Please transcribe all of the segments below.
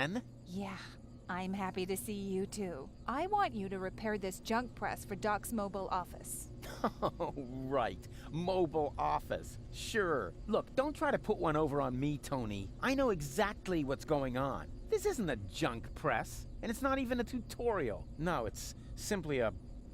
again? Yeah, I'm happy to see you too. I want you to repair this junk press for Doc's mobile office. Oh, right. Mobile office. Sure. Look, don't try to put one over on me, Tony. I know exactly what's going on. This isn't a junk press, and it's not even a tutorial. No, it's simply a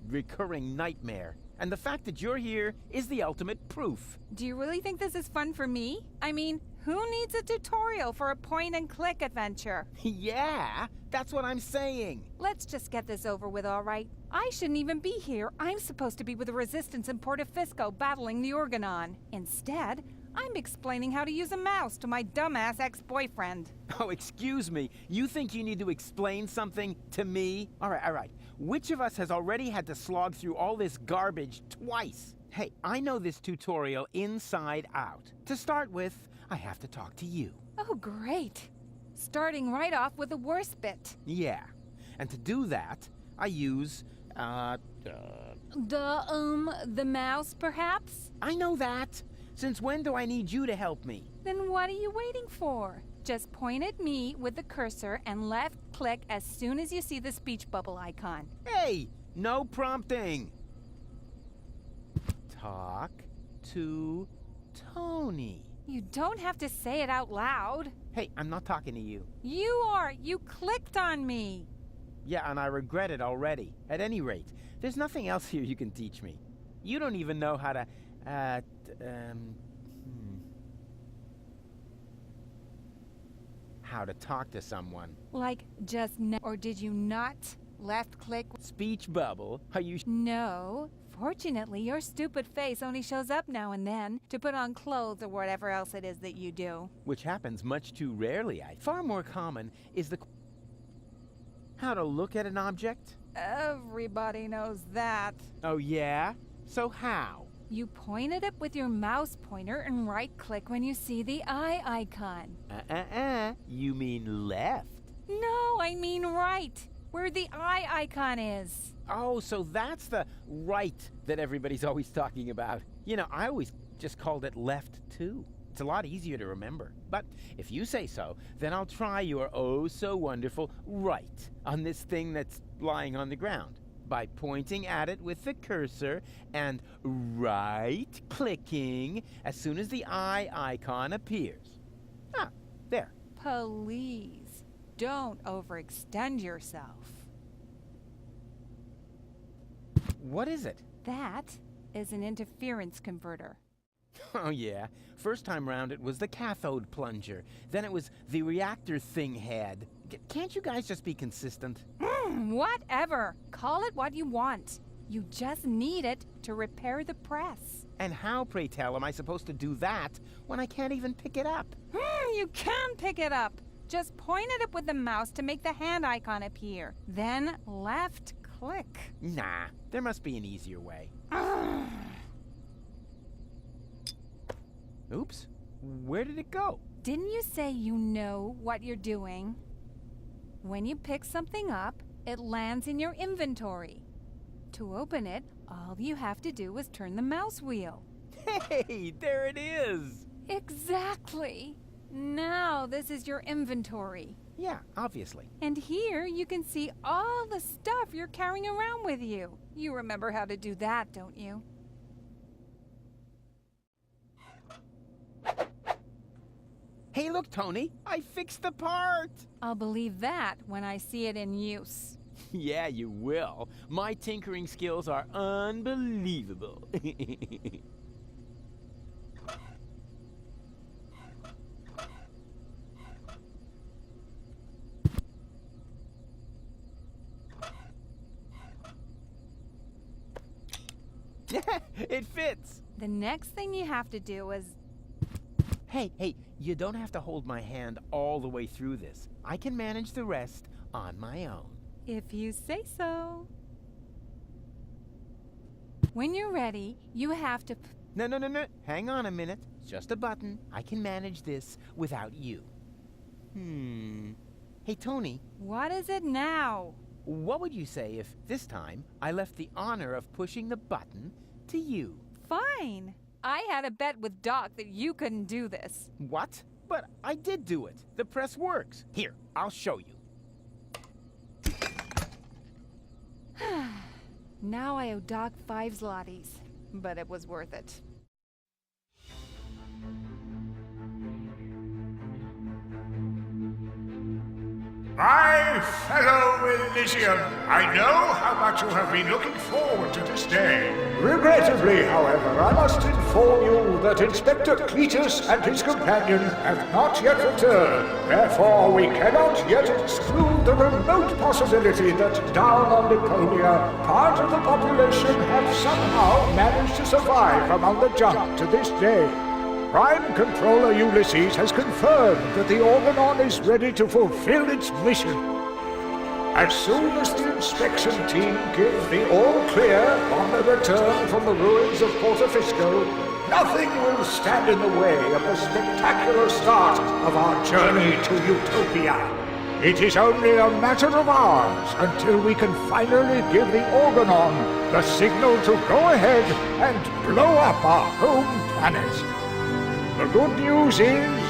recurring nightmare. And the fact that you're here is the ultimate proof. Do you really think this is fun for me? I mean, who needs a tutorial for a point-and-click adventure? Yeah, that's what I'm saying. Let's just get this over with, all right? I shouldn't even be here. I'm supposed to be with the Resistance in Portofisco battling the Organon. Instead, I'm explaining how to use a mouse to my dumbass ex-boyfriend. Oh, excuse me. You think you need to explain something to me? All right. Which of us has already had to slog through all this garbage twice? Hey, I know this tutorial inside out. To start with, I have to talk to you. Oh, great. Starting right off with the worst bit. Yeah. And to do that, I use, The mouse, perhaps? I know that. Since when do I need you to help me? Then what are you waiting for? Just point at me with the cursor and left-click as soon as you see the speech bubble icon. Hey, no prompting. Talk to Tony. You don't have to say it out loud. Hey, I'm not talking to you. You are. You clicked on me. Yeah, and I regret it already. At any rate, there's nothing else here you can teach me. You don't even know how to, how to talk to someone. Like just now. Or did you not left-click? Speech bubble? Are you No. Fortunately, your stupid face only shows up now and then to put on clothes or whatever else it is that you do. Which happens much too rarely. Far more common is the how to look at an object. Everybody knows that. Oh yeah? So how? You point at it with your mouse pointer and right-click when you see the eye icon. You mean left? No, I mean right, where the eye icon is. Oh, so that's the right that everybody's always talking about. You know, I always just called it left too. It's a lot easier to remember. But if you say so, then I'll try your oh-so-wonderful right on this thing that's lying on the ground by pointing at it with the cursor and right-clicking as soon as the eye icon appears. Ah, there. Please, don't overextend yourself. What is it? That is an interference converter. Oh yeah. First time round it was the cathode plunger. Then it was the reactor thing head. Can't you guys just be consistent? Whatever. Call it what you want. You just need it to repair the press. And how, pray tell, am I supposed to do that when I can't even pick it up? You can pick it up. Just point at it with the mouse to make the hand icon appear. Then left click. Nah, there must be an easier way. Oops, where did it go? Didn't you say you know what you're doing? When you pick something up, it lands in your inventory. To open it, all you have to do is turn the mouse wheel. Hey, there it is! Exactly. Now this is your inventory. Yeah, obviously. And here you can see all the stuff you're carrying around with you. You remember how to do that, don't you? Hey, look, Tony, I fixed the part! I'll believe that when I see it in use. Yeah, you will. My tinkering skills are unbelievable. It fits! The next thing you have to do is... Hey, you don't have to hold my hand all the way through this. I can manage the rest on my own. If you say so. When you're ready, you have to... No. Hang on a minute. It's just a button. I can manage this without you. Hey, Tony. What is it now? What would you say if, this time, I left the honor of pushing the button to you? Fine. I had a bet with Doc that you couldn't do this. What? But I did do it. The press works. Here, I'll show you. Now I owe Doc 5 zlotys, but it was worth it. My fellow Elysium, I know how much you have been looking forward to this day. Regrettably, however, I must inform you that Inspector Cletus and his companion have not yet returned. Therefore, we cannot yet exclude the remote possibility that down on Deponia, part of the population have somehow managed to survive among the junk to this day. Prime Controller Ulysses has confirmed that the Organon is ready to fulfill its mission. As soon as the inspection team give the all-clear on their return from the ruins of Portofisco, nothing will stand in the way of the spectacular start of our journey to Utopia. It is only a matter of hours until we can finally give the Organon the signal to go ahead and blow up our home planet. The good news is,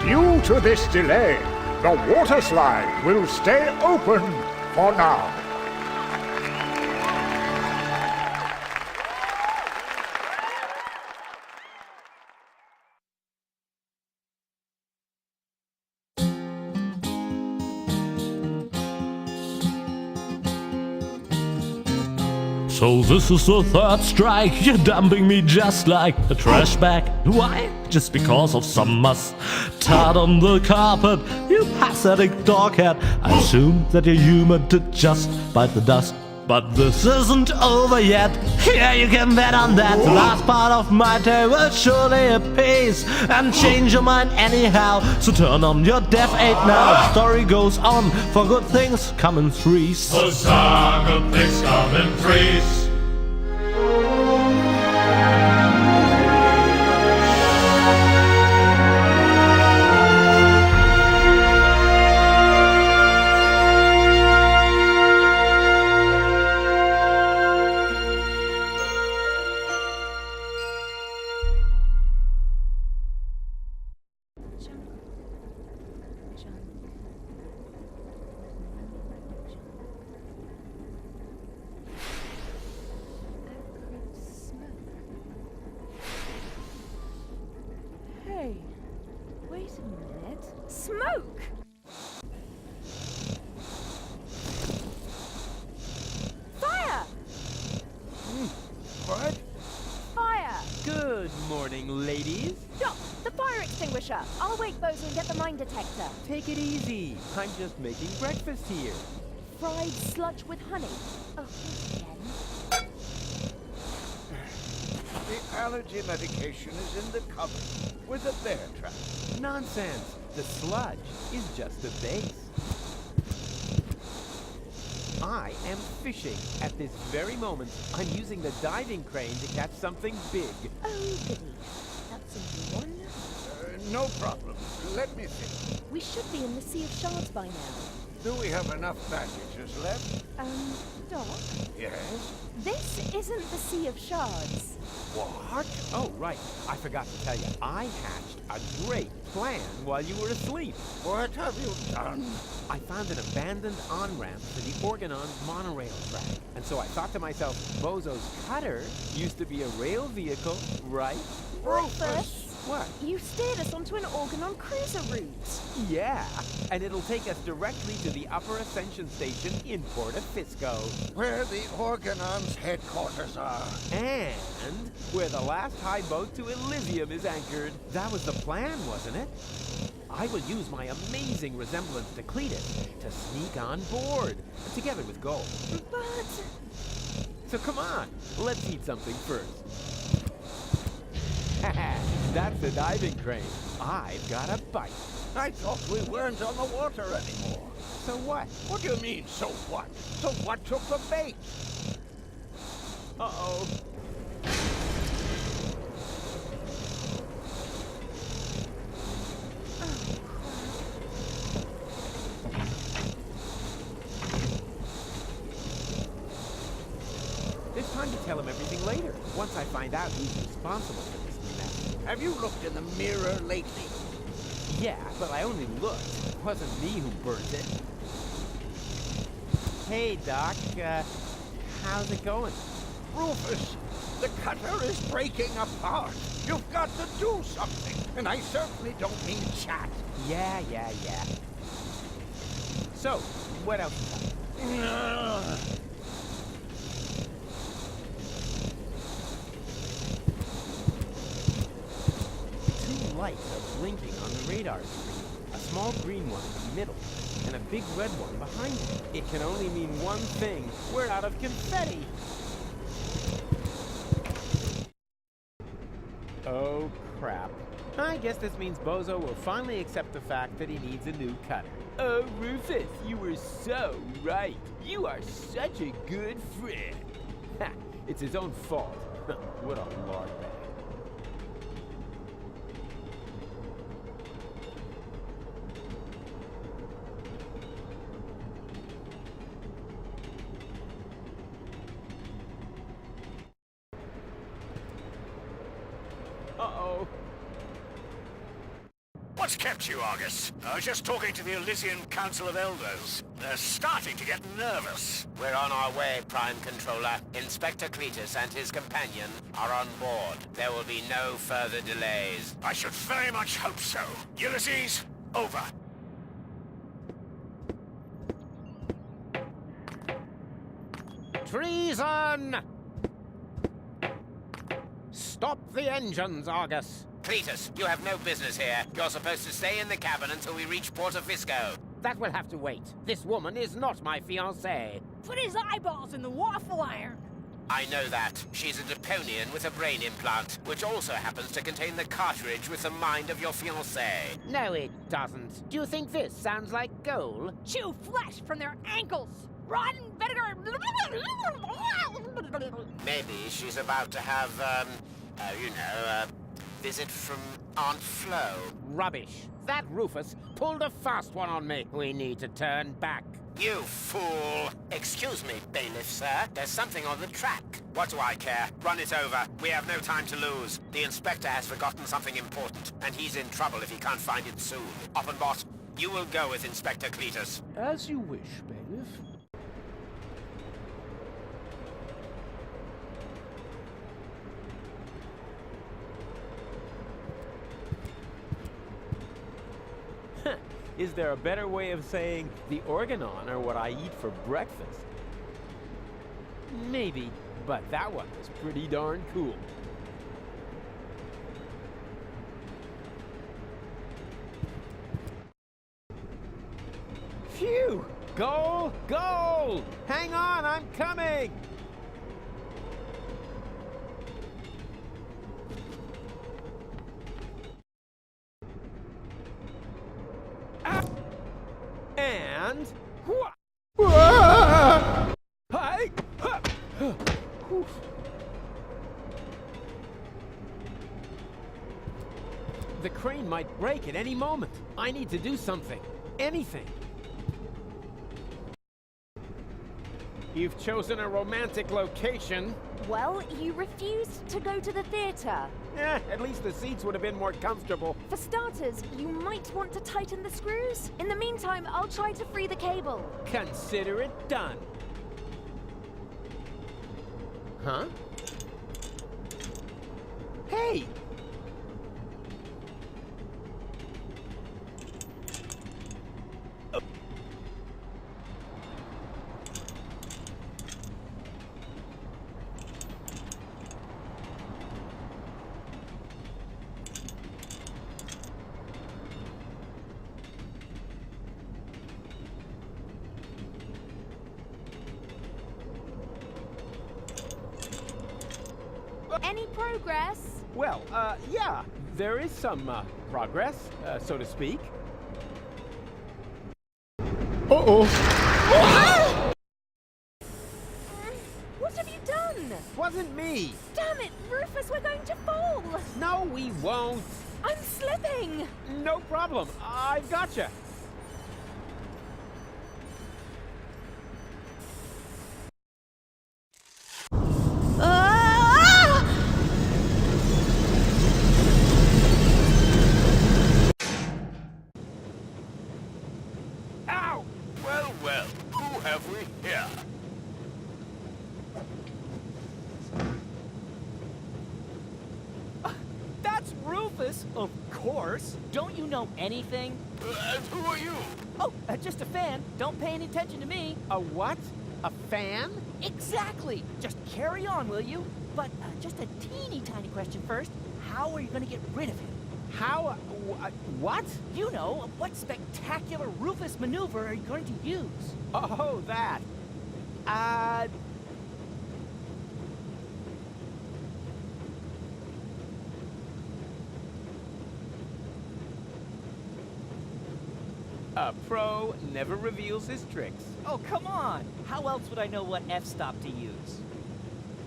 due to this delay, the water slide will stay open for now. So this is the third strike, you're dumping me just like a trash bag. Why? Just because of some mustard on the carpet, you pathetic doghead. I assume that you're human to just bite the dust. But this isn't over yet, yeah, you can bet on that. The last part of my tale will surely appease and change your mind anyhow. So turn on your deaf aid now. The story goes on, for good things come in threes. Good things come in threes. Hey, wait a minute. Smoke! Fire! What? Fire! Good morning, ladies. Stop! The fire extinguisher! I'll wake Bozo and get the mine detector. Take it easy. I'm just making breakfast here. Fried sludge with honey. Oh, not again. The allergy medication is in the cupboard with a bear trap. Nonsense. The sludge is just a base. I am fishing. At this very moment, I'm using the diving crane to catch something big. Oh, goody. That's a new one. No problem. Let me think. We should be in the Sea of Shards by now. Do we have enough bandages left? Doc? Yes. This isn't the Sea of Shards. What? Oh, right. I forgot to tell you. I hatched a great plan while you were asleep. What have you done? I found an abandoned on-ramp for the Organon's monorail track. And so I thought to myself, Bozo's cutter used to be a rail vehicle, right? Rufus! What? You steered us onto an Organon cruiser route. Yeah, and it'll take us directly to the Upper Ascension Station in Portofisco. Where the Organon's headquarters are. And where the last high boat to Elysium is anchored. That was the plan, wasn't it? I will use my amazing resemblance to Cletus to sneak on board, together with Gold. But... So come on, let's eat something first. That's the diving crane. I've got a bite. I thought we weren't on the water anymore. So what? What do you mean, so what? So what took the bait? Uh-oh. There's time to tell him everything later, once I find out who's responsible for this mess. Have you looked in the mirror lately? Yeah, but I only looked. It wasn't me who burnt it. Hey, Doc, how's it going? Rufus, the cutter is breaking apart. You've got to do something, and I certainly don't mean chat. Yeah. So, what else is up? Two lights are blinking on the radar screen. A small green one in the middle, and a big red one behind it. It can only mean one thing. We're out of confetti. Oh, crap. I guess this means Bozo will finally accept the fact that he needs a new cutter. Oh, Rufus, you were so right. You are such a good friend. Ha! It's his own fault. What a lard bag. Uh-oh. What's kept you, Argus? I was just talking to the Elysian Council of Elders. They're starting to get nervous. We're on our way, Prime Controller. Inspector Cletus and his companion are on board. There will be no further delays. I should very much hope so. Ulysses, over. Treason! Stop the engines, Argus. Cletus, you have no business here. You're supposed to stay in the cabin until we reach Porto Fisco. That will have to wait. This woman is not my fiancée. Put his eyeballs in the waffle iron. I know that. She's a Deponian with a brain implant, which also happens to contain the cartridge with the mind of your fiancée. No, it doesn't. Do you think this sounds like gold? Chew flesh from their ankles. Rotten vinegar. Maybe she's about to have, a visit from Aunt Flo. Rubbish. That Rufus pulled a fast one on me. We need to turn back. You fool! Excuse me, bailiff, sir. There's something on the track. What do I care? Run it over. We have no time to lose. The inspector has forgotten something important, and he's in trouble if he can't find it soon. Oppenbot, you will go with Inspector Cletus. As you wish, bailiff. Is there a better way of saying the organon are what I eat for breakfast? Maybe, but that one was pretty darn cool. Phew! Goal! Goal! Hang on, I'm coming! And hi. The crane might break at any moment. I need to do something. Anything. You've chosen a romantic location. Well, you refused to go to the theater. At least the seats would have been more comfortable. For starters, you might want to tighten the screws. In the meantime, I'll try to free the cable. Consider it done. Huh? Hey! Any progress? Well, yeah, there is some, progress, so to speak. What have you done? Wasn't me! Damn it, Rufus, we're going to fall. No, we won't! I'm slipping. No problem, I've gotcha! have we here? That's Rufus, of course. Don't you know anything? And who are you? Oh, just a fan. Don't pay any attention to me. A what? A fan? Exactly. Just carry on, will you? But just a teeny tiny question first. How are you going to get rid of him? How? What? You know, what spectacular Rufus maneuver are you going to use? Oh, that. A pro never reveals his tricks. Oh, come on. How else would I know what f-stop to use?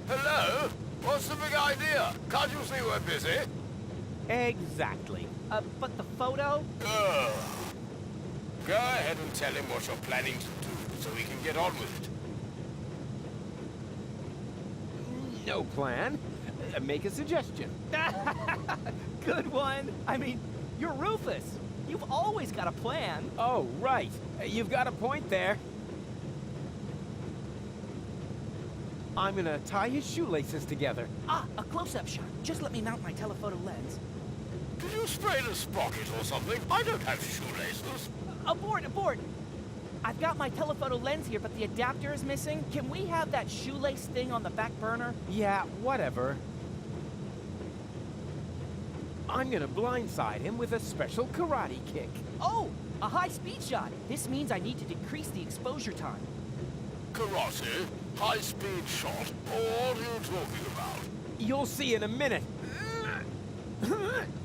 Hello? What's the big idea? Can't you see we're busy? Exactly. But the photo? Ugh. Go ahead and tell him what you're planning to do so we can get on with it. No plan. Make a suggestion. Good one. I mean, you're Rufus. You've always got a plan. Oh, right. You've got a point there. I'm gonna tie his shoelaces together. Ah, a close-up shot. Just let me mount my telephoto lens. Did you sprain a sprocket or something? I don't have shoelaces. Abort, abort! I've got my telephoto lens here, but the adapter is missing. Can we have that shoelace thing on the back burner? Yeah, whatever. I'm gonna blindside him with a special karate kick. Oh, a high-speed shot. This means I need to decrease the exposure time. Karate? High-speed shot? What are you talking about? You'll see in a minute.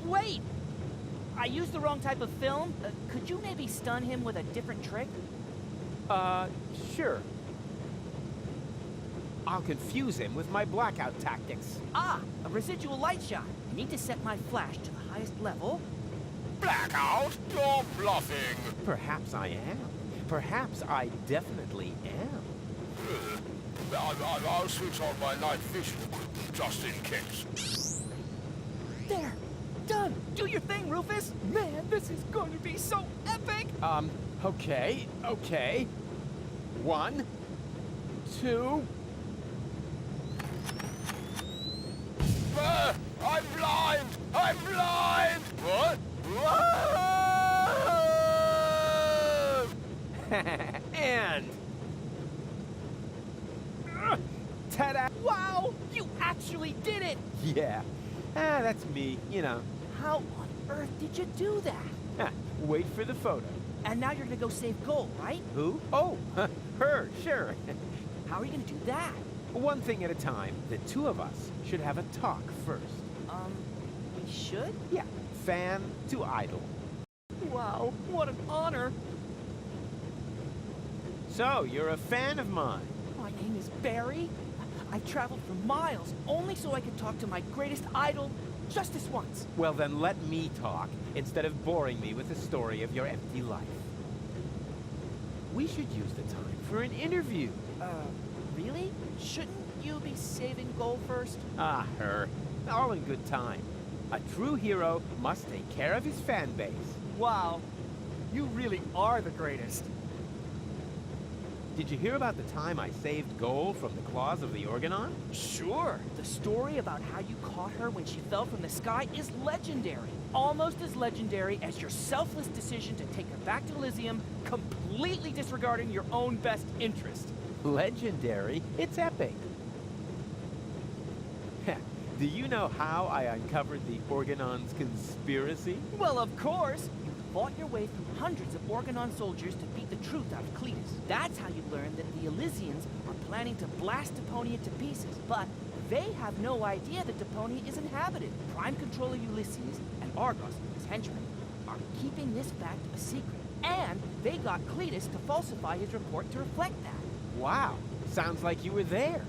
Wait! I used the wrong type of film. Could you maybe stun him with a different trick? Sure. I'll confuse him with my blackout tactics. Ah, a residual light shot. I need to set my flash to the highest level. Blackout? You're bluffing. Perhaps I am. Perhaps I definitely am. I'll switch on my night vision equipment just in case. There! Done! Do your thing, Rufus! Man, this is going to be so epic! Okay. 1, 2... I'm blind! I'm blind! What? And... ta-da! Wow! You actually did it! Yeah. That's me, you know. How on earth did you do that? Wait for the photo. And now you're gonna go save Gold, right? Who? Oh, her, sure. How are you gonna do that? One thing at a time. The two of us should have a talk first. We should? Yeah, fan to idol. Wow, what an honor! So, you're a fan of mine. My name is Barry. I traveled for miles only so I could talk to my greatest idol just this once. Well, then let me talk, instead of boring me with the story of your empty life. We should use the time for an interview. Really? Shouldn't you be saving Gold first? Ah, her. All in good time. A true hero must take care of his fan base. Wow, you really are the greatest. Did you hear about the time I saved Gold from the claws of the Organon? Sure. The story about how you caught her when she fell from the sky is legendary. Almost as legendary as your selfless decision to take her back to Elysium, completely disregarding your own best interest. Legendary? It's epic. Do you know how I uncovered the Organon's conspiracy? Well, of course. You fought your way through hundreds of Organon soldiers to beat the truth out of Cletus. That's how you learned that the Elysians are planning to blast Deponia to pieces. But they have no idea that Deponia is inhabited. Prime controller Ulysses and Argos, his henchmen, are keeping this fact a secret. And they got Cletus to falsify his report to reflect that. Wow, sounds like you were there.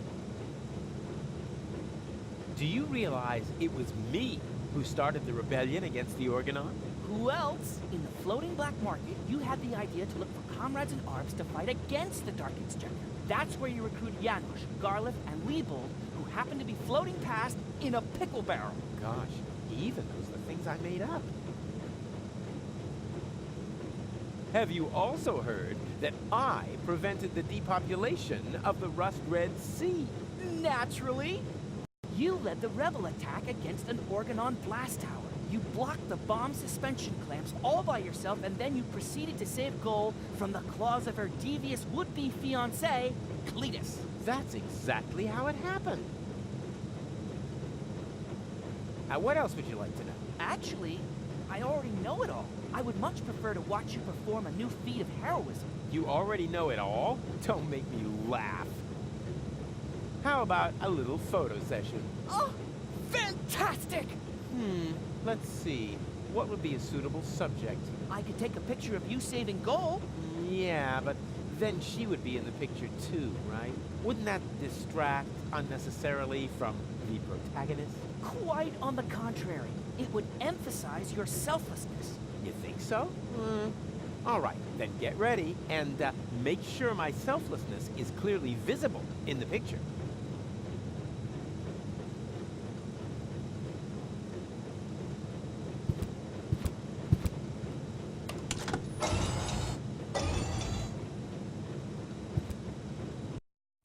Do you realize it was me who started the rebellion against the Organon? Who else? In the floating black market, you had the idea to look for comrades in arms to fight against the Dark Exchequer. That's where you recruited Janusz, Garliff, and Liebold, who happened to be floating past in a pickle barrel. Gosh, he even knows the things I made up. Have you also heard that I prevented the depopulation of the Rust-Red Sea. Naturally. You led the rebel attack against an Organon blast tower. You blocked the bomb suspension clamps all by yourself, and then you proceeded to save Goal from the claws of her devious would-be fiancé, Cletus. That's exactly how it happened. What else would you like to know? Actually, I already know it all. I would much prefer to watch you perform a new feat of heroism. You already know it all? Don't make me laugh. How about a little photo session? Oh, fantastic! Let's see. What would be a suitable subject? I could take a picture of you saving Goal. Yeah, but then she would be in the picture too, right? Wouldn't that distract unnecessarily from the protagonist? Quite on the contrary. It would emphasize your selflessness. You think so? All right, then get ready and make sure my selflessness is clearly visible in the picture.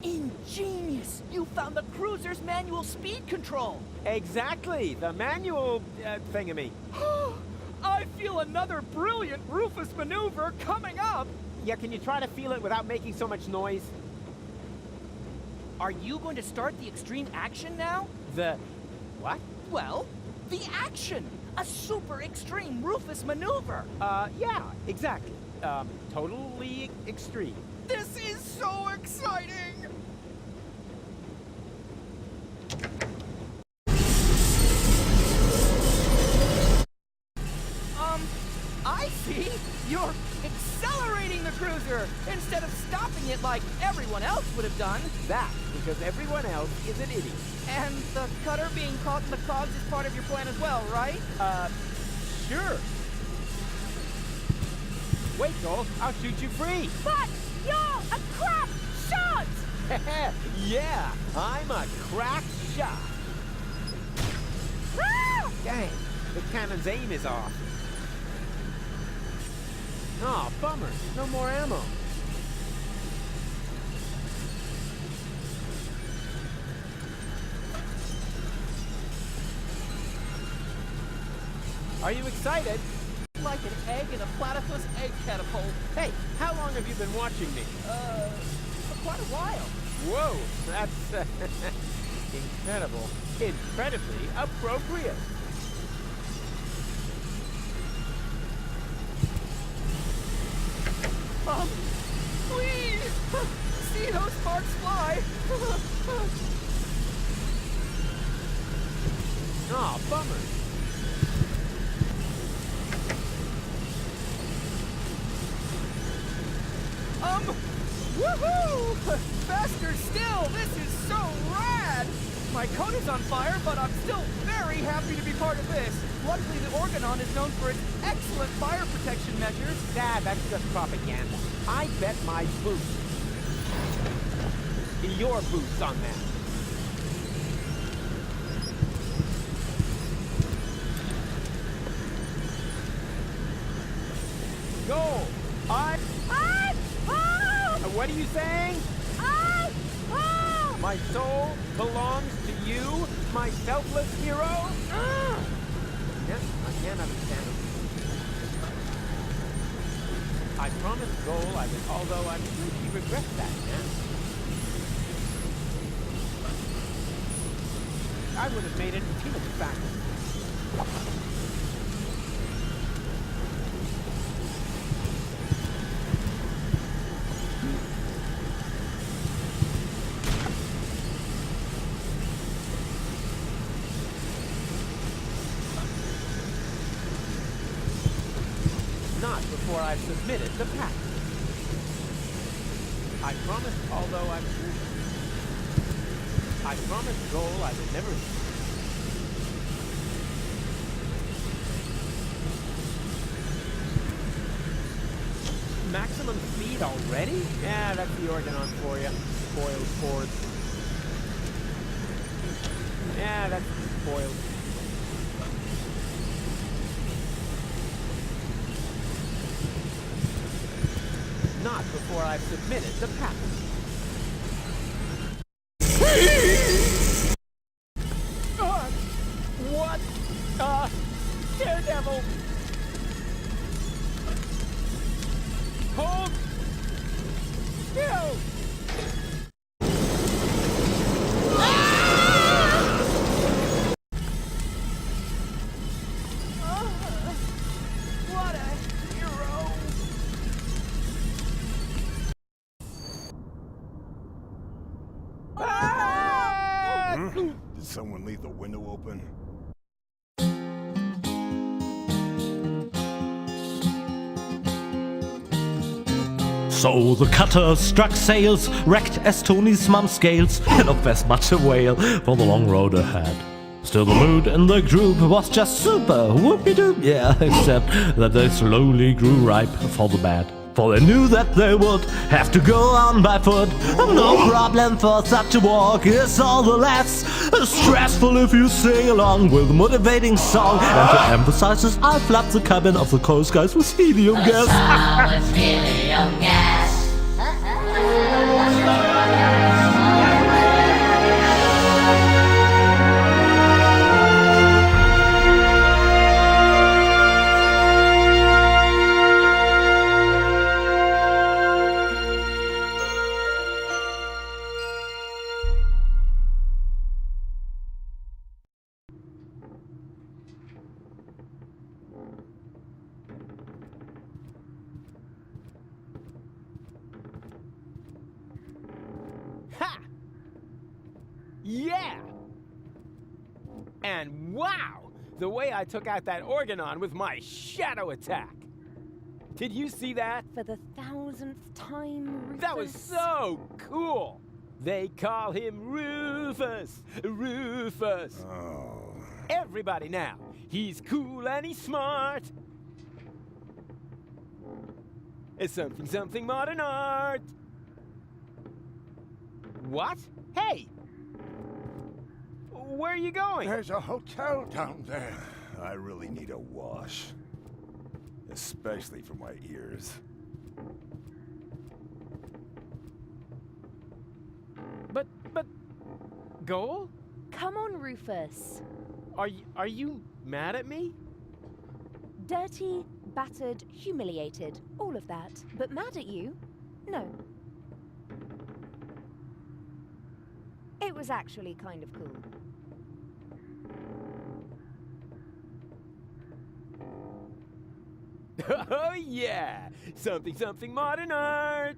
Ingenious! You found the cruiser's manual speed control! Exactly, the manual thingamy. I feel another brilliant Rufus maneuver coming up! Yeah, can you try to feel it without making so much noise? Are you going to start the extreme action now? The... what? Well, the action! A super extreme Rufus maneuver! Yeah, exactly. Totally extreme. This is so exciting! I see! You're accelerating the cruiser instead of stopping it like everyone else would have done. That's because everyone else is an idiot. And the cutter being caught in the cogs is part of your plan as well, right? Sure. Wait, Cole, I'll shoot you free. But you're a crap shot! Yeah, I'm a crack shot. Ah! Dang, the cannon's aim is off. Oh, bummer. No more ammo. Are you excited? Like an egg in a platypus egg catapult. Hey, how long have you been watching me? For quite a while. Whoa, that's incredible. Incredibly appropriate. Please! See those sparks fly! Oh, bummer. Woohoo! Faster still! This is so rad! My coat is on fire, but I'm still very happy to be part of this. Luckily, the Organon is known for its excellent fire protection measures. Dad, that's just propaganda. I bet my boots. Your boots on that. Go! What are you saying? My soul belongs to you, my selfless hero? Yes, I can understand it. I promised Goal I would, although I'm sure she regrets that, man. I would have made it too much faster. Not before I've submitted the pack. I promised, although I'm sure. I promised Goal I would never. Maximum speed already? Yeah, that's the Organon for you. Spoiled Ford. Yeah, that's spoiled. not before I've submitted the patent. What? Daredevil! Hold! Still! What a hero! Did someone leave the window open? So the cutter struck sails, wrecked as Tony's mum scales, and of as much a whale for the long road ahead. Still the mood in the group was just super, whoopie-doo, yeah, except that they slowly grew ripe for the bad. For they knew that they would have to go on by foot. No problem for such a walk, it's all the less stressful if you sing along with a motivating song. And to emphasize this, I'll flood the cabin of the Coast Guys with helium gas. With helium gas. Ha! Yeah! And wow! The way I took out that Organon with my shadow attack! Did you see that? For the 1000th time, Rufus. That was so cool! They call him Rufus! Rufus! Oh. Everybody now! He's cool and he's smart! It's something modern art! What? Hey! Where are you going? There's a hotel down there. I really need a wash. Especially for my ears. But, Goal? Come on, Rufus. Are you mad at me? Dirty, battered, humiliated, all of that. But mad at you? No. It was actually kind of cool. Oh yeah! Something modern art!